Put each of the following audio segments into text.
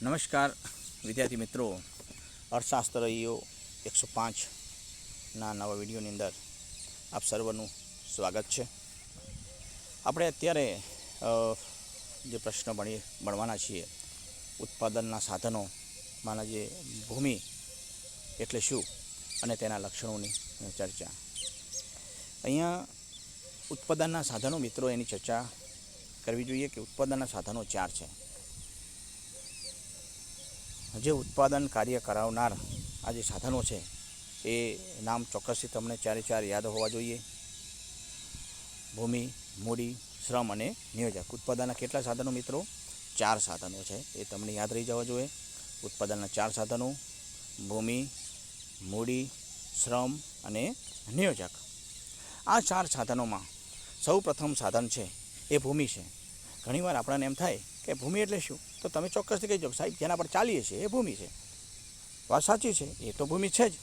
નમસ્કાર વિદ્યાર્થી મિત્રો, અર્થશાસ્ત્ર EO 105ના નવા વિડીયોની અંદર આપ સર્વનું સ્વાગત છે. આપણે અત્યારે જે પ્રશ્ન ભણવાના છીએ, ઉત્પાદનના સાધનોમાંના જે ભૂમિ એટલે શું અને તેના લક્ષણોની ચર્ચા. અહીંયા ઉત્પાદનના સાધનો મિત્રો એની ચર્ચા કરવી જોઈએ કે ઉત્પાદનના સાધનો 4 છે. જે ઉત્પાદન કાર્ય કરાવનાર આ જે સાધનો છે એ નામ ચોક્કસથી તમને 4 યાદ હોવા જોઈએ. ભૂમિ, મૂડી, શ્રમ અને નિયોજક. ઉત્પાદનના કેટલા સાધનો મિત્રો? 4 સાધનો છે, એ તમને યાદ રહી જવા જોઈએ. ઉત્પાદનના 4 સાધનો: ભૂમિ, મૂડી, શ્રમ અને નિયોજક. આ 4 સાધનોમાં સૌ પ્રથમ સાધન છે એ ભૂમિ છે. ઘણીવાર આપણને એમ થાય કે ભૂમિ એટલે શું, તો તમે ચોક્કસથી કહી દો સાહેબ જેના પર ચાલીએ છીએ એ ભૂમિ છે. વાત સાચી છે, એ તો ભૂમિ છે જ,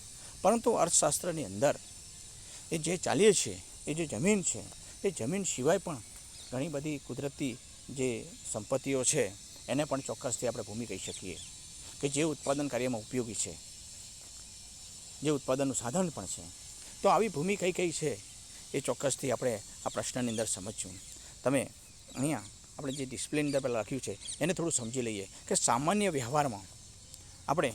પરંતુ અર્થશાસ્ત્રની અંદર એ જે ચાલીએ છીએ એ જે જમીન છે, એ જમીન સિવાય પણ ઘણી બધી કુદરતી જે સંપત્તિઓ છે એને પણ ચોક્કસથી આપણે ભૂમિ કહી શકીએ, કે જે ઉત્પાદન કાર્યમાં ઉપયોગી છે, જે ઉત્પાદનનું સાધન પણ છે. તો આવી ભૂમિ કઈ કઈ છે એ ચોક્કસથી આપણે આ પ્રશ્નની અંદર સમજશું. તમે અહીંયા આપણે જે ડિસ્પ્લેની અંદર પહેલાં લખ્યું છે એને થોડું સમજી લઈએ કે સામાન્ય વ્યવહારમાં આપણે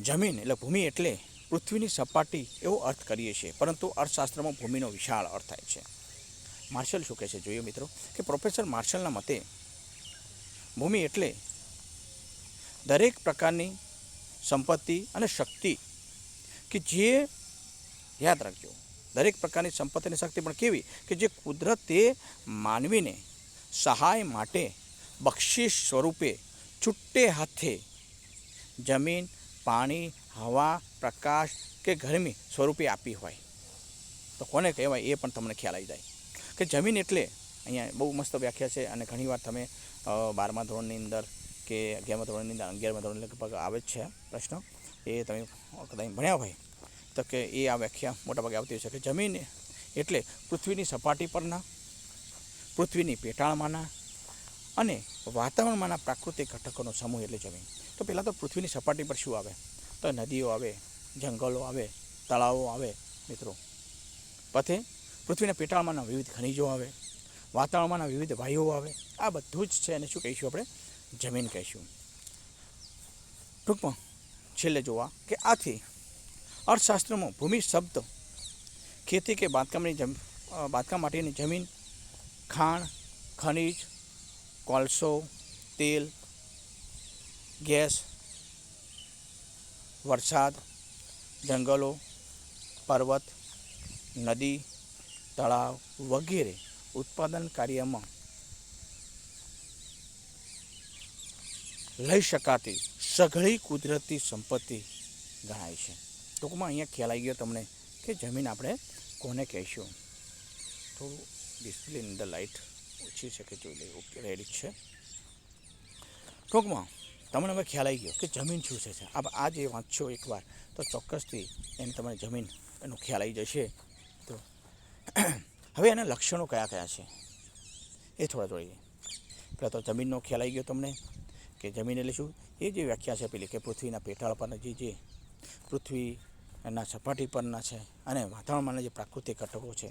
જમીન એટલે ભૂમિ એટલે પૃથ્વીની સપાટી એવો અર્થ કરીએ છીએ, પરંતુ અર્થશાસ્ત્રમાં ભૂમિનો વિશાળ અર્થ થાય છે. માર્શલ શું કહે છે જોઈએ મિત્રો, કે પ્રોફેસર માર્શલના મતે ભૂમિ એટલે દરેક પ્રકારની સંપત્તિ અને શક્તિ કે જે, યાદ રાખજો, દરેક પ્રકારની સંપત્તિ અને શક્તિ પણ કેવી કે જે કુદરતે માનવીને સહાય માટે બક્ષિસ સ્વરૂપે છૂટે હાથે જમીન, પાણી, હવા, પ્રકાશ કે ગરમી સ્વરૂપે આપી હોય. તો કોને કહેવાય એ પણ તમને ખ્યાલ આવી જાય કે જમીન એટલે, અહીંયા બહુ મસ્ત વ્યાખ્યા છે અને ઘણીવાર તમે 12મા ધોરણની અંદર કે 11મા ધોરણની અંદર, 11મા ધોરણ લગભગ આવે જ છે પ્રશ્ન, એ તમે કદાચ ભણ્યા હોય તો કે એ આ વ્યાખ્યા મોટાભાગે આવતી હોય છે કે જમીન એટલે પૃથ્વીની સપાટી પરના, પૃથ્વીની પેટાળમાંના અને વાતાવરણમાંના પ્રાકૃતિક ઘટકોનો સમૂહ એટલે જમીન. તો પહેલાં તો પૃથ્વીની સપાટી પર શું આવે, તો નદીઓ આવે, જંગલો આવે, તળાવો આવે મિત્રો. પછી પૃથ્વીના પેટાળમાંના વિવિધ ખનિજો આવે, વાતાવરણમાંના વિવિધ વાયુઓ આવે. આ બધું જ છે અને શું કહીશું આપણે? જમીન કહીશું. ટૂંકમાં છેલ્લે જોવા કે આથી અર્થશાસ્ત્રમાં ભૂમિ શબ્દ ખેતી કે બાંધકામ માટેની જમીન, ખાણ, ખનિજ, કોલસો, તેલ, ગેસ, વરસાદ, જંગલો, પર્વત, નદી, તળાવ વગેરે ઉત્પાદન કાર્યમાં લઈ શકાતી સઘળી કુદરતી સંપત્તિ ગણાય છે. ટૂંકમાં અહીંયા ખ્યાલ આવી ગયો તમને કે જમીન આપણે કોને કહીશું. થોડું ડિસ્પ્લેની અંદર લાઇટ ઓછી છે કે જોઈ લઈએ. ઓકે, રેડી છે. ટૂંકમાં તમને હવે ખ્યાલ આવી ગયો કે જમીન શું છે. આ જે વાંચશો એકવાર તો ચોક્કસથી એને તમને જમીન એનો ખ્યાલ આવી જશે. તો હવે એના લક્ષણો કયા કયા છે એ થોડા જોઈએ. પહેલાં તો જમીનનો ખ્યાલ આવી ગયો તમને કે જમીન એટલે શું, એ જે વ્યાખ્યા છે પેલી કે પૃથ્વીના પેટાળ પરના જે પૃથ્વીના સપાટી પરના છે અને વાતાવરણમાંના જે પ્રાકૃતિક ઘટકો છે,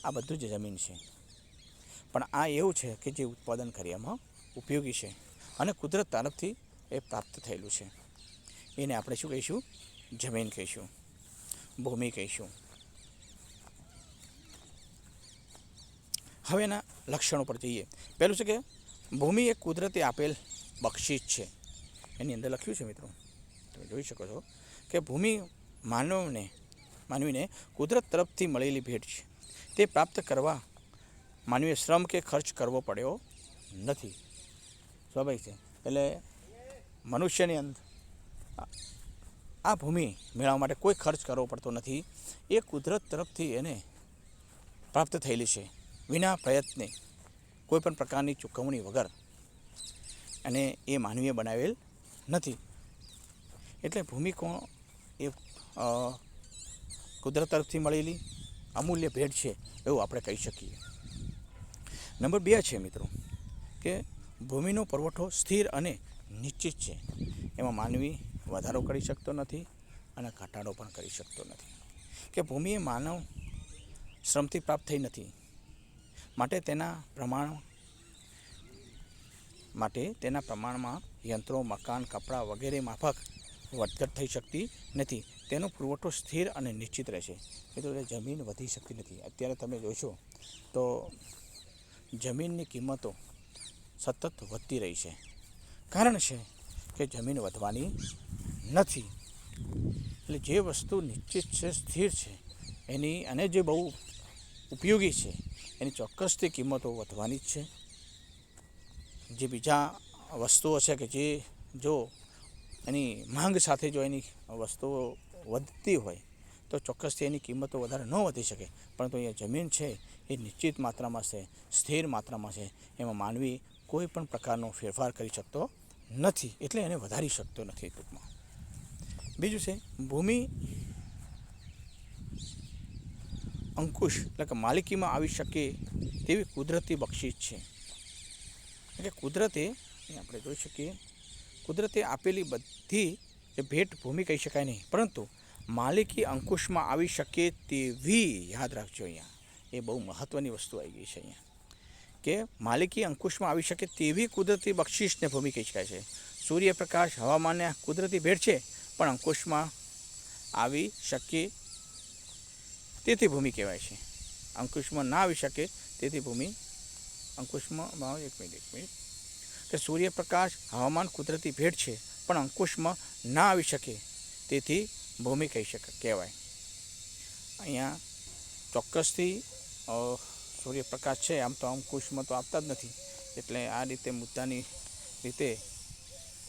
આ બધું જ જમીન છે. પણ આ એવું છે કે જે ઉત્પાદન કાર્યમાં ઉપયોગી છે અને કુદરત તરફથી એ પ્રાપ્ત થયેલું છે. એને આપણે શું કહીશું? જમીન કહીશું, ભૂમિ કહીશું. હવે એના લક્ષણો પર જઈએ. પહેલું છે કે ભૂમિ એક કુદરતે આપેલ બક્ષિસ છે. એની અંદર લખ્યું છે મિત્રો, તમે જોઈ શકો છો કે ભૂમિ માનવીને કુદરત તરફથી મળેલી ભેટ છે. તે પ્રાપ્ત કરવા માનવીએ શ્રમ કે ખર્ચ કરવો પડ્યો નથી. સ્વાભાવિક છે. એટલે મનુષ્યની અંદર આ ભૂમિ મેળવવા માટે કોઈ ખર્ચ કરવો પડતો નથી. એ કુદરત તરફથી એને પ્રાપ્ત થયેલી છે, વિના પ્રયત્ને, કોઈ પણ પ્રકારની ચૂકવણી વગર, અને એ માનવીએ બનાવેલ નથી. એટલે ભૂમિ એ કુદરત તરફથી મળેલી અમૂલ્ય ભેટ છે એવું આપણે કહી શકીએ. નંબર 2 છે મિત્રો કે કે ભૂમિનો પુરવઠો સ્થિર અને નિશ્ચિત છે. એમાં માનવી વધારો કરી શકતો નથી અને ઘટાડો પણ કરી શકતો નથી. કે ભૂમિ એ માનવ શ્રમથી પ્રાપ્ત થઈ નથી, માટે તેના પ્રમાણમાં યંત્રો, મકાન, કપડાં વગેરે માફક વધઘટ થઈ શકતી નથી. તેનો પુરવઠો સ્થિર અને નિશ્ચિત રહેશે. મિત્રો, જમીન વધી શકતી નથી. અત્યારે તમે જોશો તો જમીનની કિંમતો સતત વધતી રહી છે. કારણ છે કે જમીન વધવાની નથી. એટલે જે વસ્તુ નિશ્ચિત છે, સ્થિર છે, અને જે બહુ ઉપયોગી છે, એની ચોક્કસથી કિંમતો વધવાની જ છે. જે બીજા વસ્તુઓ છે કે જે જો એની માંગ સાથે જો એની વસ્તુઓ વધતી હોય તો ચોક્કસથી એની કિંમતો વધારે ન વધી શકે. પરંતુ અહીંયા જમીન છે એ નિશ્ચિત માત્રામાં છે, સ્થિર માત્રામાં છે. એમાં માનવી કોઈ પણ પ્રકારનો ફેરફાર કરી શકતો નથી, એટલે એને વધારી શકતો નથી ટૂંકમાં. બીજું છે ભૂમિ અંકુશ એટલે કે માલિકીમાં આવી શકે તેવી કુદરતી બક્ષિસ છે. એટલે કુદરતે આપણે જોઈ શકીએ, કુદરતે આપેલી બધી એ ભેટ ભૂમિ કહી શકાય નહીં, પરંતુ માલિકી અંકુશમાં આવી શકે તેવી, યાદ રાખજો અહીંયા એ બહુ મહત્ત્વની વસ્તુ આવી ગઈ છે અહીંયા, કે માલિકી અંકુશમાં આવી શકે તેવી કુદરતી બક્ષિસને ભૂમિ કહી શકાય છે. સૂર્યપ્રકાશ, હવામાનને કુદરતી ભેટ છે, પણ અંકુશમાં આવી શકે તેથી ભૂમિ કહેવાય છે. અંકુશમાં ના આવી શકે તેથી ભૂમિ અંકુશમાં એક મિનિટ કે સૂર્યપ્રકાશ, હવામાન કુદરતી ભેટ છે, પણ અંકુશમાં ના આવી શકે તેથી ભૂમિ કહેવાય. અહીંયા ચોક્કસથી સૂર્યપ્રકાશ છે, આમ તો અંકુશમાં તો આપતા જ નથી, એટલે આ રીતે મુદ્દાની રીતે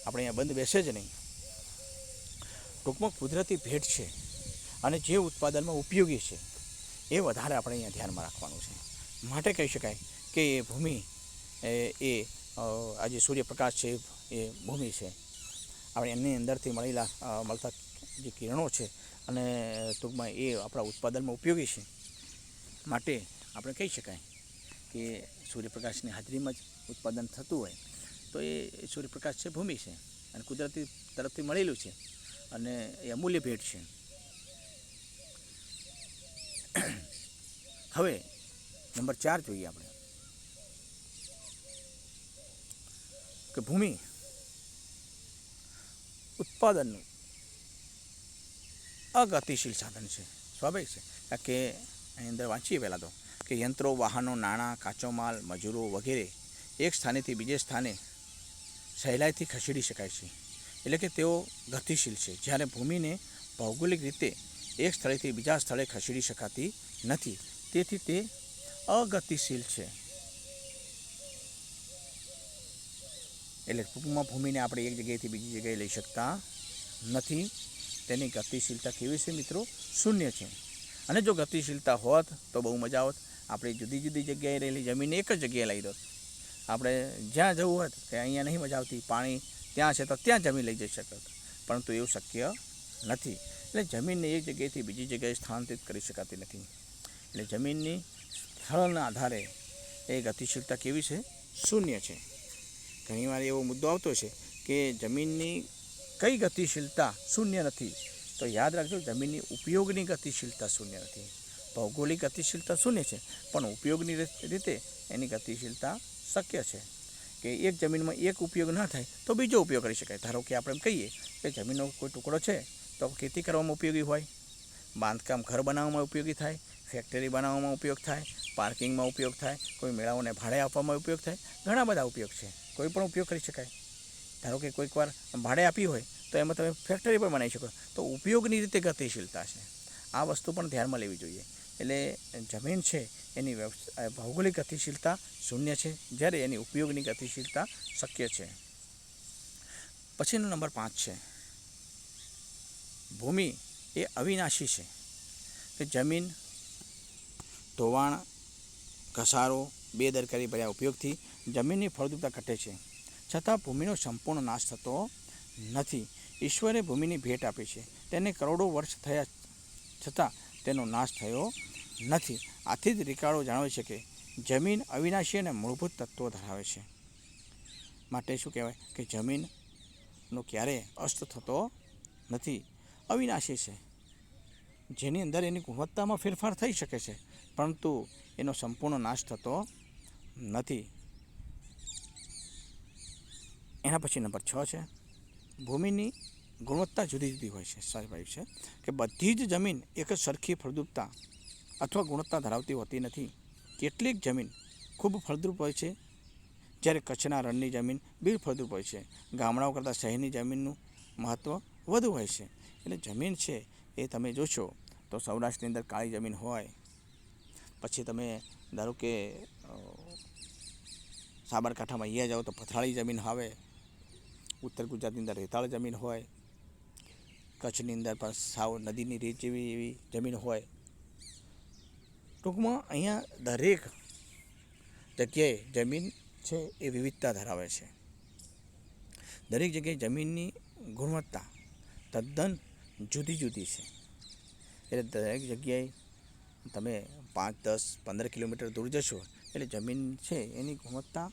આપણે અહીંયા બંધ બેસે જ નહીં. ટૂંકમાં કુદરતી ભેટ છે અને જે ઉત્પાદનમાં ઉપયોગી છે એ વધારે આપણે અહીંયા ધ્યાનમાં રાખવાનું છે. માટે કહી શકાય કે એ ભૂમિ એ આ જે સૂર્યપ્રકાશ છે એ ભૂમિ છે. આપણે એની અંદરથી મળતા જે કિરણો છે અને ટૂંકમાં એ આપણા ઉત્પાદનમાં ઉપયોગી છે. માટે આપણે કહી શકાય કે સૂર્યપ્રકાશની હાજરીમાં જ ઉત્પાદન થતું હોય તો એ સૂર્યપ્રકાશ છે ભૂમિ છે અને કુદરતી તરફથી મળેલું છે અને એ અમૂલ્ય ભેટ છે. હવે નંબર 4 જોઈએ આપણે કે ભૂમિ ઉત્પાદનનું અગતિશીલ સાધન છે. સ્વાભાવિક છે, કારણ કે અહીં અંદર વાંચીએ પહેલાં તો કે યંત્રો, વાહનો, નાણાં, કાચો માલ, મજૂરો વગેરે એક સ્થાનેથી બીજે સ્થાને સહેલાઈથી ખસેડી શકાય છે. એટલે કે તેઓ ગતિશીલ છે, જ્યારે ભૂમિને ભૌગોલિક રીતે એક સ્થળેથી બીજા સ્થળે ખસેડી શકાતી નથી, તેથી તે અગતિશીલ છે. એટલે ટૂંકમાં ભૂમિને આપણે એક જગ્યાએથી બીજી જગ્યાએ લઈ શકતા નથી. તેની ગતિશીલતા કેવી છે મિત્રો? શૂન્ય છે. અને જો ગતિશીલતા હોત તો બહુ મજા આવત. આપણે જુદી જુદી જગ્યાએ રહેલી જમીનને એક જ જગ્યાએ લઈ દોત. આપણે જ્યાં જવું હોત કે અહીંયા નહીં મજા આવતી, પાણી ત્યાં છે તો ત્યાં જમીન લઈ જઈ શકત, પરંતુ એવું શક્ય નથી. એટલે જમીનને એક જગ્યાએથી બીજી જગ્યાએ સ્થાનાંતરિત કરી શકાતી નથી. એટલે જમીનની સ્થળના આધારે એ ગતિશીલતા કેવી છે? શૂન્ય છે. ઘણીવાર એવો મુદ્દો આવતો છે કે જમીનની કઈ ગતિશીલતા શૂન્ય નથી, તો યાદ રાખજો જમીનની ઉપયોગની ગતિશીલતા શૂન્ય નથી. ભૌગોલિક ગતિશીલતા શૂન્ય છે, પણ ઉપયોગની રીતે એની ગતિશીલતા શક્ય છે. કે એક જમીનમાં એક ઉપયોગ ના થાય તો બીજો ઉપયોગ કરી શકાય. ધારો કે આપણે એમ કહીએ કે જમીનનો કોઈ ટુકડો છે તો ખેતી કરવામાં ઉપયોગી હોય, બાંધકામ ઘર બનાવવામાં ઉપયોગી થાય, ફેક્ટરી બનાવવામાં ઉપયોગ થાય, પાર્કિંગમાં ઉપયોગ થાય, કોઈ મેળાઓને ભાડે આપવામાં ઉપયોગ થાય. ઘણા બધા ઉપયોગ છે, કોઈ પણ ઉપયોગ કરી શકાય. ધારો કે કોઈક વાર ભાડે આપી હોય તો એમાં તમે ફેક્ટરી પણ બનાવી શકો. તો ઉપયોગની રીતે ગતિશીલતા છે. આ વસ્તુ પણ ધ્યાનમાં લેવી જોઈએ. એટલે જમીન છે એની ભૌગોલિક ગતિશીલતા શૂન્ય છે, જ્યારે એની ઉપયોગની ગતિશીલતા શક્ય છે. પછીનો નંબર 5 છે ભૂમિ એ અવિનાશી છે. કે જમીન ધોવાણ, ઘસારો, બેદરકારી ભર્યા ઉપયોગથી જમીનની ફળદ્રુપતા ઘટે છે, છતાં ભૂમિનો સંપૂર્ણ નાશ થતો નથી. ઈશ્વરે ભૂમિની ભેટ આપી છે, તેને કરોડો વર્ષ થયા છતાં તેનો નાશ થયો નથી. આથી જ રિકાર્ડો જણાવે છે કે જમીન અવિનાશી અને મૂળભૂત તત્વો ધરાવે છે. માટે શું કહેવાય કે જમીનનો ક્યારેય અસ્ત થતો નથી, અવિનાશી છે, જેની અંદર એની ગુણવત્તામાં ફેરફાર થઈ શકે છે, પરંતુ એનો સંપૂર્ણ નાશ થતો નથી. એના પછી નંબર 6 છે, ભૂમિની ગુણવત્તા જુદી જુદી હોય છે. સ્વાભાવિક છે કે બધી જ જમીન એક જ સરખી ફળદ્રુપતા અથવા ગુણવત્તા ધરાવતી હોતી નથી. કેટલીક જમીન ખૂબ ફળદ્રુપ હોય છે, જ્યારે કચ્છના રણની જમીન બિનફળદ્રુપ હોય છે. ગામડાઓ કરતાં શહેરની જમીનનું મહત્ત્વ વધુ હોય છે. એટલે જમીન છે એ તમે જોશો તો સૌરાષ્ટ્રની અંદર કાળી જમીન હોય, પછી તમે ધારો કે સાબરકાંઠામાં અહીંયા જાઓ તો પથરાળી જમીન આવે, ઉત્તર ગુજરાતની અંદર રેતાળ જમીન હોય, કચ્છની અંદર પણ સાવ નદીની રીત જેવી એવી જમીન હોય. ટૂંકમાં અહીંયા દરેક જગ્યાએ જમીન છે એ વિવિધતા ધરાવે છે. દરેક જગ્યાએ જમીનની ગુણવત્તા તદ્દન જુદી જુદી છે. એટલે દરેક જગ્યાએ તમે 5, 10, 15 કિલોમીટર દૂર જશો એટલે જમીન છે એની ગુણવત્તા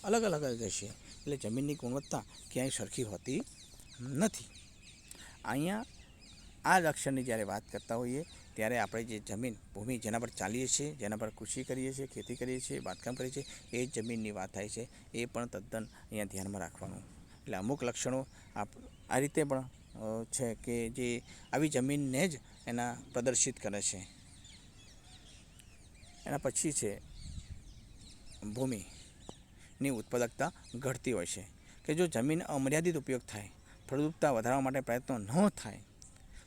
અલગ અલગ જ હશે. એટલે જમીનની ગુણવત્તા ક્યાંય સરખી હોતી નથી. અહીંયા આ લક્ષણની જ્યારે વાત કરતા હોઈએ ત્યારે આપણે જે જમીન ભૂમિ જેના પર ચાલીએ છીએ, જેના પર કૃષિ કરીએ છીએ, ખેતી કરીએ છીએ, બાંધકામ કરીએ છીએ, એ જ જમીનની વાત થાય છે. એ પણ તદ્દન અહીંયા ધ્યાનમાં રાખવાનું. એટલે અમુક લક્ષણો આ રીતે પણ છે કે જે આવી જમીનને જ એના પ્રદર્શિત કરે છે. એના પછી છે ભૂમિની ઉત્પાદકતા ઘટતી હોય છે કે જો જમીન અમર્યાદિત ઉપયોગ થાય, ફળદ્રુપતા વધારવા માટે પ્રયત્નો ન થાય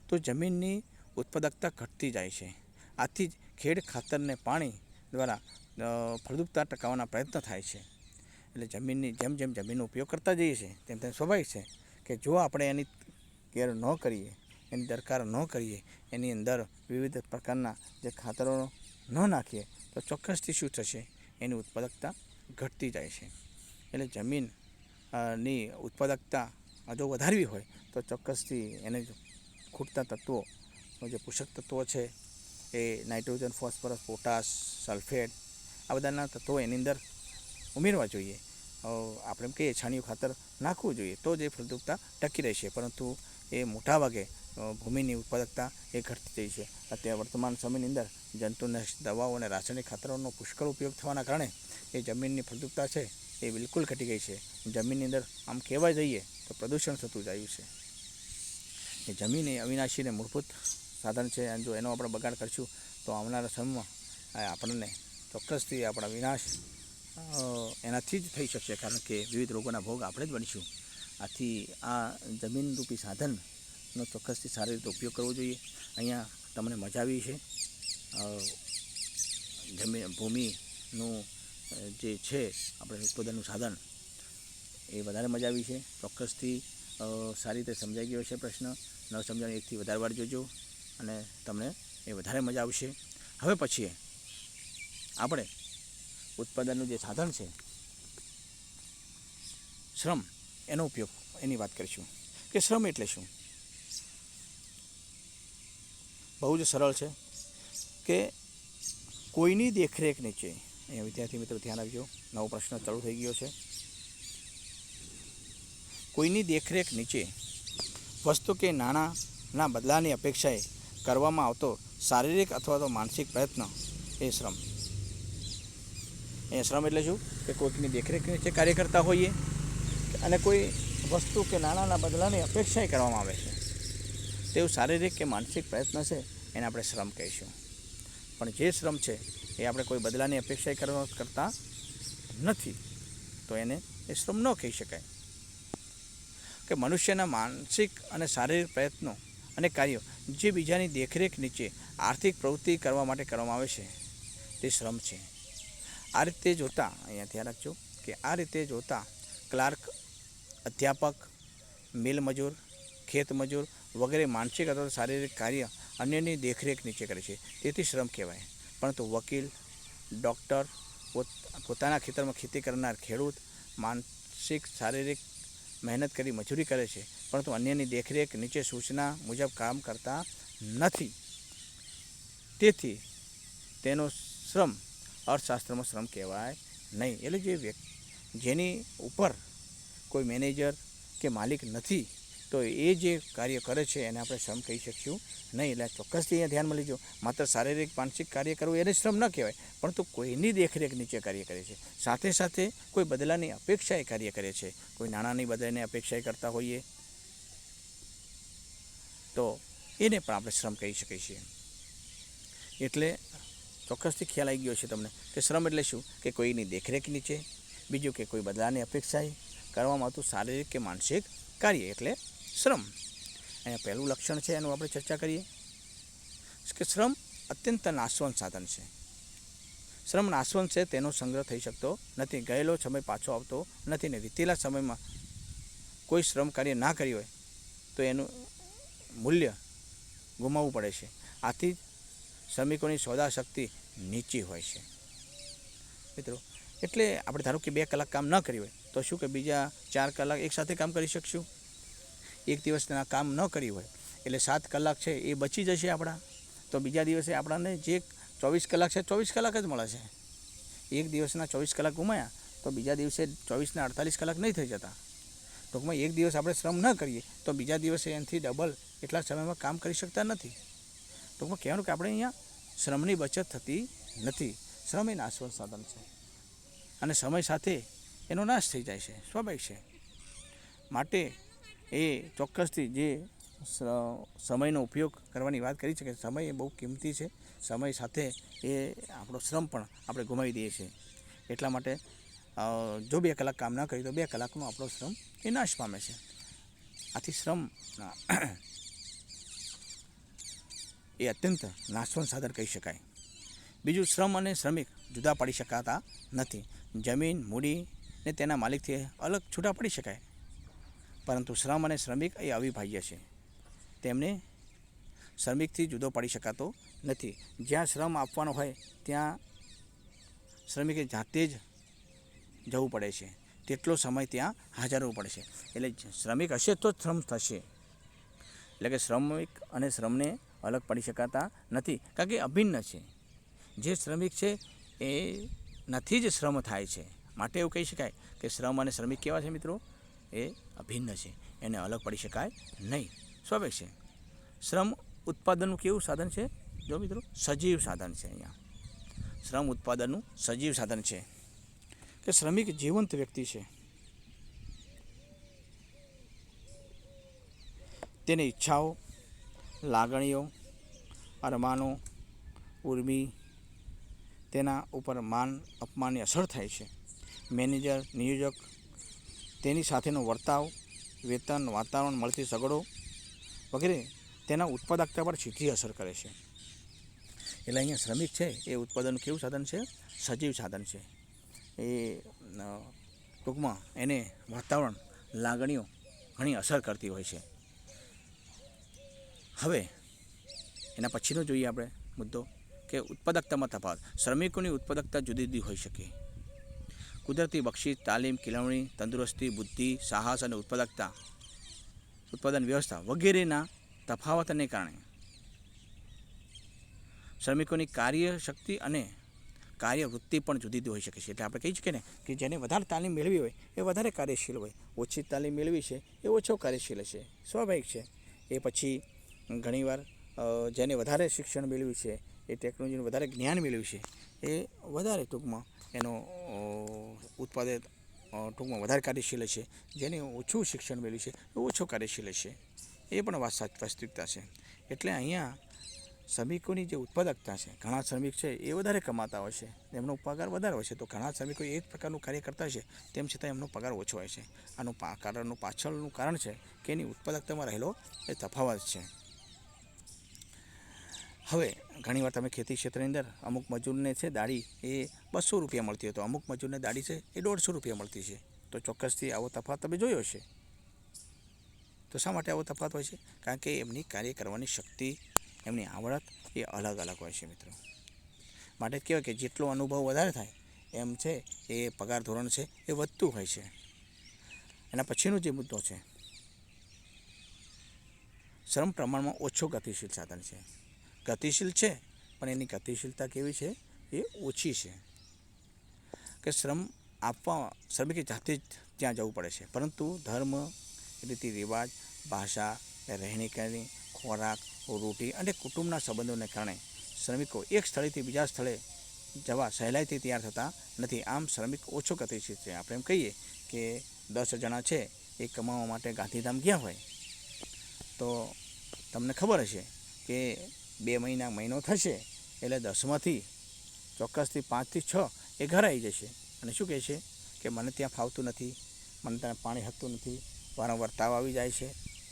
તો જમીનની ઉત્પાદકતા ઘટતી જાય છે. આથી જ ખેડ ખાતરને પાણી દ્વારા ફળદ્રુપતા ટકાવવાના પ્રયત્ન થાય છે. એટલે જમીનની જેમ જેમ જમીનનો ઉપયોગ કરતા જઈએ છીએ તેમ તેમ સ્વાભાવિક છે કે જો આપણે એની કેર ન કરીએ, એની દરકાર ન કરીએ, એની અંદર વિવિધ પ્રકારના જે ખાતરો ન નાખીએ તો ચોક્કસથી શું થશે, એની ઉત્પાદકતા ઘટતી જાય છે. એટલે જમીનની ઉત્પાદકતા જો વધારવી હોય તો ચોક્કસથી એને ખૂટતા તત્વો જે પોષક તત્વો છે એ નાઇટ્રોજન, ફોસ્ફરસ, પોટાશ, સલ્ફેટ આ બધાના તત્વો એની અંદર ઉમેરવા જોઈએ. આપણે એમ કહીએ છાણિયું ખાતર નાખવું જોઈએ તો જ એ ફળદ્રુપતા ટકી રહેશે, પરંતુ એ મોટાભાગે ભૂમિની ઉત્પાદકતા એ ઘટતી જાય છે. અત્યારે વર્તમાન સમયની અંદર જંતુનાશક દવાઓ અને રાસાયણિક ખાતરોનો પુષ્કળ ઉપયોગ થવાના કારણે એ જમીનની ફળદ્રુપતા છે એ બિલકુલ ઘટી ગઈ છે. જમીનની અંદર આમ કહેવા જઈએ તો પ્રદૂષણ થતું જાય છે. એ જમીન એ અવિનાશીને મૂળભૂત સાધન છે. અને જો એનો આપણે બગાડ કરીશું તો આવનારા સમયમાં આપણને ચોક્કસથી આપણા વિનાશ એનાથી જ થઈ શકશે, કારણ કે વિવિધ રોગોના ભોગ આપણે જ બનીશું. આથી આ જમીનરૂપી સાધનનો ચોક્કસથી સારી રીતે ઉપયોગ કરવો જોઈએ. અહીંયા તમને મજા આવી છે. ભૂમિનું જે છે આપણે ઉત્પાદનનું સાધન એ વધારે મજા આવી છે. ચોક્કસથી સારી રીતે સમજાઈ ગયો છે પ્રશ્ન. ન સમજાવવાની 1થી વધારે વાર જોજો અને તમને એ વધારે મજા આવશે. હવે પછી આપણે ઉત્પાદનનું જે સાધન છે શ્રમ, એનો ઉપયોગ એની વાત કરીશું કે શ્રમ એટલે શું. બહુ જ સરળ છે કે કોઈની દેખરેખ નીચે, અહીંયા વિદ્યાર્થી મિત્રો ધ્યાન આપજો, નવો પ્રશ્ન ચાલુ થઈ ગયો છે. કોઈની દેખરેખ નીચે વસ્તુ કે નાણાંના બદલાની અપેક્ષાએ કરવામાં આવતો શારીરિક અથવા તો માનસિક પ્રયત્ન એ શ્રમ. એ શ્રમ એટલે શું કે કોઈકની દેખરેખ નીચે કાર્ય કરતા હોઈએ અને કોઈ વસ્તુ કે નાણાંના બદલાની અપેક્ષાએ કરવામાં આવે છે તેવું શારીરિક કે માનસિક પ્રયત્ન છે એને આપણે શ્રમ કહીશું. પણ જે શ્રમ છે એ આપણે કોઈ બદલાની અપેક્ષાએ કરતા નથી તો એને એ શ્રમ ન કહી શકાય. કે મનુષ્યના માનસિક અને શારીરિક પ્રયત્નો અને કાર્યો જે બીજાની દેખરેખ નીચે આર્થિક પ્રવૃત્તિ કરવા માટે કરવામાં આવે છે તે શ્રમ છે. આ રીતે જોતાં, અહીંયા ધ્યાન રાખજો કે આ રીતે જોતાં ક્લાર્ક, અધ્યાપક, મિલ મજૂર, ખેત મજૂર વગેરે માનસિક અથવા શારીરિક કાર્ય અન્યની દેખરેખ નીચે કરે છે તેથી શ્રમ કહેવાય. પરંતુ વકીલ, ડૉક્ટર, પોતાના ખેતરમાં ખેતી કરનાર ખેડૂત માનસિક શારીરિક મહેનત કરી મજૂરી કરે છે પરંતુ અન્યની દેખરેખ નીચે સૂચના મુજબ કામ કરતા નથી. તેથી તેનો શ્રમ અર્થશાસ્ત્રમાં શ્રમ કહેવાય નહીં. એટલે જેની ઉપર કોઈ મેનેજર કે માલિક નથી, તો એ જે કાર્ય કરે છે એને આપણે શ્રમ કહી શકશું નહીં. એટલે ચોક્કસથી અહીંયા ધ્યાનમાં લેજો, માત્ર શારીરિક માનસિક કાર્ય કરવું એને શ્રમ ન કહેવાય, પરંતુ કોઈની દેખરેખ નીચે કાર્ય કરે છે, સાથે સાથે કોઈ બદલાની અપેક્ષાએ કાર્ય કરે છે, કોઈ નાણાંની બદલાની અપેક્ષાએ કરતા હોઈએ તો એને પણ આપણે શ્રમ કહી શકીએ છીએ. એટલે ચોક્કસથી ખ્યાલ આવી ગયો છે તમને કે શ્રમ એટલે શું, કે કોઈની દેખરેખ નીચે, બીજું કે કોઈ બદલાની અપેક્ષાએ કરવામાં આવતું શારીરિક કે માનસિક કાર્ય એટલે શ્રમ. અહીંયા પહેલું લક્ષણ છે એનું આપણે ચર્ચા કરીએ કે શ્રમ અત્યંત નાશવંત સાધન છે. શ્રમ નાશવંત છે, તેનો સંગ્રહ થઈ શકતો નથી, ગયેલો સમય પાછો આવતો નથી ને વીતેલા સમયમાં કોઈ શ્રમ કાર્ય ના કર્યું હોય તો એનું મૂલ્ય ગુમાવવું પડે છે. આથી શ્રમિકોની સોદા શક્તિ નીચી હોય છે મિત્રો. એટલે આપણે ધારો કે 2 કલાક કામ ન કર્યું હોય તો શું કે બીજા 4 કલાક એકસાથે કામ કરી શકશું. એક દિવસના કામ ન કર્યું હોય એટલે 7 કલાક છે એ બચી જશે આપણા, તો બીજા દિવસે આપણને જે 24 કલાક છે 24 કલાક જ મળે છે. એક દિવસના 24 કલાક ગુમાયા તો બીજા દિવસે 24ના 48 કલાક નહીં થઈ જતા. ટૂંકમાં એક દિવસ આપણે શ્રમ ન કરીએ તો બીજા દિવસે એનાથી ડબલ એટલા સમયમાં કામ કરી શકતા નથી. ટૂંકમાં કહેવાનું કે આપણે અહીંયા શ્રમની બચત થતી નથી. શ્રમ એ નાશવંત સાધન છે અને સમય સાથે એનો નાશ થઈ જાય છે, સ્વાભાવિક છે. માટે એ ચોક્કસથી જે સમયનો ઉપયોગ કરવાની વાત કરી છે કે સમય એ બહુ કિંમતી છે. સમય સાથે એ આપણો શ્રમ પણ આપણે ગુમાવી દઈએ છીએ. એટલા માટે જો 2 કલાક કામ ના કરીએ તો 2 કલાકનો આપણો શ્રમ એ નાશ પામે છે. આથી શ્રમ એ અત્યંત નાશવંત સાધન કહી શકાય. બીજું, શ્રમ અને શ્રમિક જુદા પાડી શકાતા નથી. જમીન, મૂડી ને તેના માલિકથી અલગ છૂટા પડી શકાય, પરંતુ શ્રમ અને શ્રમિક એ અવિભાજ્ય છે. તેમને શ્રમિકથી જુદો પાડી શકાતો નથી. જ્યાં શ્રમ આપવાનો હોય ત્યાં શ્રમિકે જાતે જ જવું પડે છે, તેટલો સમય ત્યાં હાજર રહેવું પડે છે. એટલે શ્રમિક હશે તો જ શ્રમ થશે. એટલે કે શ્રમિક અને શ્રમને અલગ પાડી શકાતા નથી, કારણ કે અભિન્ન છે. જે શ્રમિક છે એ નથી જ શ્રમ થાય છે. માટે એવું કહી શકાય કે શ્રમ અને શ્રમિક કેવા છે મિત્રો, એ અભિન્ન છે, એને અલગ પાડી શકાય નહીં, સ્વાભાવિક છે. શ્રમ ઉત્પાદનનું કેવું સાધન છે, જો મિત્રો સજીવ સાધન છે. અહીંયા શ્રમ ઉત્પાદનનું સજીવ સાધન છે કે શ્રમિક જીવંત વ્યક્તિ છે. તેની ઈચ્છાઓ, લાગણીઓ, અરમાનો, ઉર્મિ, તેના ઉપર માન અપમાનની અસર થાય છે. મેનેજર, નિયોજક, તેની સાથેનો વર્તાવ, વેતન, વાતાવરણ, મળતી સગવડો વગેરે તેના ઉત્પાદકતા પર સીધી અસર કરે છે. એટલે અહીંયા શ્રમિક છે એ ઉત્પાદનનું કેવું સાધન છે, સજીવ સાધન છે. એ ટૂંકમાં એને વાતાવરણ, લાગણીઓ ઘણી અસર કરતી હોય છે. હવે એના પછીનો જોઈએ આપણે મુદ્દો કે ઉત્પાદકતામાં તફાવત. શ્રમિકોની ઉત્પાદકતા જુદી જુદી હોઈ શકે. કુદરતી બક્ષિસ, તાલીમ, કેળવણી, તંદુરસ્તી, બુદ્ધિ, સાહસ અને ઉત્પાદન વ્યવસ્થા વગેરેના તફાવતને કારણે શ્રમિકોની કાર્યશક્તિ અને કાર્યવૃત્તિ પણ જુદી જુદી હોઈ શકે છે. એટલે આપણે કહી શકીએ ને કે જેને વધારે તાલીમ મેળવી હોય એ વધારે કાર્યશીલ હોય, ઓછી તાલીમ મેળવી છે એ ઓછો કાર્યશીલ છે, સ્વાભાવિક છે. એ પછી ઘણીવાર જેને વધારે શિક્ષણ મેળવ્યું છે, એ ટેકનોલોજીનું વધારે જ્ઞાન મેળવ્યું છે, એ વધારે ટૂંકમાં એનો ઉત્પાદન ટૂંકમાં વધારે કાર્યશીલ છે. જેને ઓછું શિક્ષણ મેળવ્યું છે એ ઓછો કાર્યશીલ છે. એ પણ વાસ્તવિકતા છે. એટલે અહીંયા શ્રમિકોની જે ઉત્પાદકતા છે, ઘણા શ્રમિક છે એ વધારે કમાતા હોય છે, એમનો પગાર વધારે હોય છે, તો ઘણા શ્રમિકો એ જ પ્રકારનું કાર્ય કરતા હોય છે, તેમ છતાં એમનો પગાર ઓછો હોય છે. આનું પાછળનું કારણ છે કે એની ઉત્પાદકતામાં રહેલો એ તફાવત છે. હવે ઘણીવાર તમે ખેતી ક્ષેત્રની અંદર અમુક મજૂરને છે દાડી એ 200 રૂપિયા મળતી હોય તો અમુક મજૂરને દાડી છે એ 150 રૂપિયા મળતી છે. તો ચોક્કસથી આવો તફાવત તમે જોયો હશે. તો શા માટે આવો તફાવત હોય છે? કારણ કે એમની કાર્ય કરવાની શક્તિ, એમની આવડત એ અલગ અલગ હોય છે મિત્રો. માટે કહેવાય કે જેટલો અનુભવ વધારે થાય એમ છે એ પગાર ધોરણ છે એ વધતું હોય છે. એના પછીનો જે મુદ્દો છે, શ્રમ પ્રમાણમાં ઓછો ગતિશીલ સાધન છે. ગતિશીલ છે પણ એની ગતિશીલતા કેવી છે, એ ઓછી છે. કે શ્રમ આપવા શ્રમિકે જાતે જ ત્યાં જવું પડે છે. પરંતુ ધર્મ, રીતિ રિવાજ, ભાષા, રહેણી કહેણી, ખોરાક, રોટી અને કુટુંબના સંબંધોને કારણે શ્રમિકો એક સ્થળેથી બીજા સ્થળે જવા સહેલાઈથી તૈયાર થતા નથી. આમ શ્રમિક ઓછો ગતિશીલ છે. આપણે એમ કહીએ કે 10 જણા છે એ કમાવા માટે ગાંધીધામ ગયા હોય તો તમને ખબર હશે કે 2 મહિનો થશે એટલે 10માંથી ચોક્કસથી 5 થી 6 એ ઘરે આવી જશે અને શું કહે છે કે મને ત્યાં ફાવતું નથી, મને ત્યાં પાણી હકતું નથી, વારંવાર તાવ આવી જાય છે.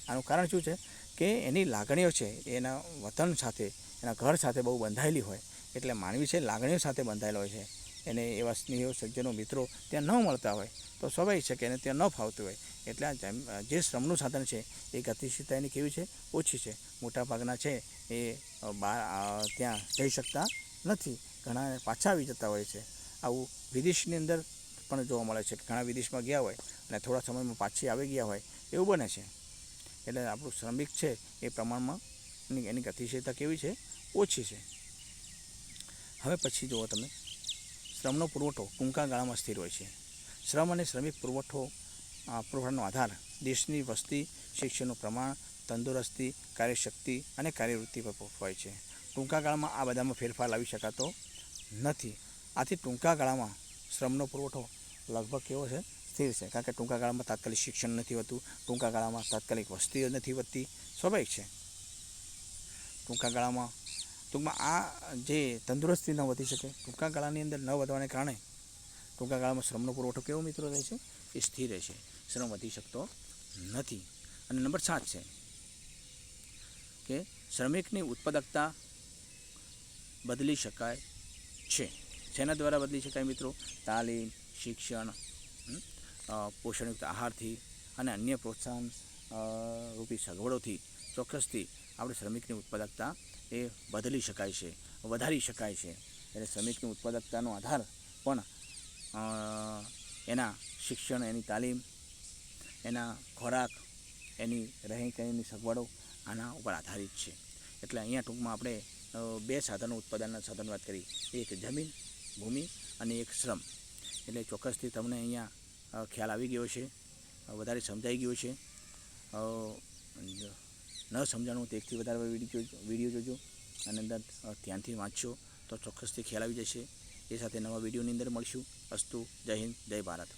આનું કારણ શું છે કે એની લાગણીઓ છે એના વતન સાથે, એના ઘર સાથે બહુ બંધાયેલી હોય. એટલે માનવી છે લાગણીઓ સાથે બંધાયેલો હોય છે. એને એવા સ્નેહીઓ, સજ્જનો, મિત્રો ત્યાં ન મળતા હોય તો સ્વાભાવિક છે કે એને ત્યાં ન ફાવતું હોય. એટલે જે શ્રમનું સાધન છે એ ગતિશીલતા એની કેવી છે? ઓછી છે. મોટાભાગના છે એ ત્યાં જઈ શકતા નથી, ઘણા પાછા આવી જતા હોય છે. આવું વિદેશની અંદર પણ જોવા મળે છે કે ઘણા વિદેશમાં ગયા હોય અને થોડા સમયમાં પાછી આવી ગયા હોય એવું બને છે. એટલે આપણું શ્રમિક છે એ પ્રમાણમાં એની ગતિશીલતા કેવી છે? ઓછી છે. હવે પછી જુઓ તમે, શ્રમનો પુરવઠો ટૂંકા ગાળામાં સ્થિર હોય છે. શ્રમ અને શ્રમિક પુરવઠાનો આધાર દેશની વસ્તી, શિક્ષણનું પ્રમાણ, તંદુરસ્તી, કાર્યશક્તિ અને કાર્યવૃત્તિ પર હોય છે. ટૂંકા ગાળામાં આ બધામાં ફેરફાર લાવી શકાતો નથી. આથી ટૂંકા ગાળામાં શ્રમનો પુરવઠો લગભગ કેવો છે? સ્થિર છે. કારણ કે ટૂંકા ગાળામાં તાત્કાલિક શિક્ષણ નથી હોતું, ટૂંકા ગાળામાં તાત્કાલિક વસ્તી નથી વધતી, સ્વાભાવિક છે. ટૂંકમાં આ જે તંદુરસ્તી ન વધી શકે, ટૂંકા ગાળાની અંદર ન વધવાને કારણે ટૂંકા ગાળામાં શ્રમનો પુરવઠો કેવો મિત્રો રહે છે? એ સ્થિર રહે છે. શ્રમ વધી શકતો નથી. અને નંબર 7 છે કે શ્રમિકની ઉત્પાદકતા બદલી શકાય છે. શેના દ્વારા બદલી શકાય મિત્રો? તાલીમ, શિક્ષણ, પોષણયુક્ત આહારથી અને અન્ય પ્રોત્સાહન રૂપી સગવડોથી ચોક્કસથી આપણે શ્રમિકની ઉત્પાદકતા એ બદલી શકાય છે, વધારી શકાય છે. એટલે શ્રમિકની ઉત્પાદકતાનો આધાર પણ એના શિક્ષણ, એની તાલીમ, એના ખોરાક, એની રહેણી કહેણીની સગવડો આના ઉપર આધારિત છે. એટલે અહીંયા ટૂંકમાં આપણે 2 સાધનો, ઉત્પાદનના સાધન વાત કરી, એક જમીન, ભૂમિ અને એક શ્રમ. એટલે ચોક્કસથી તમને અહીંયા ખ્યાલ આવી ગયો છે, વધારે સમજાઈ ગયો છે. ન સમજાણું તો એકથી વધારે વિડીયો જોજો અને અંદર ધ્યાનથી વાંચશો તો ચોક્કસથી ખ્યાલ આવી જશે. એ સાથે નવા વિડીયોની અંદર મળીશું. અસ્તુ. જય હિન્દ, જય ભારત.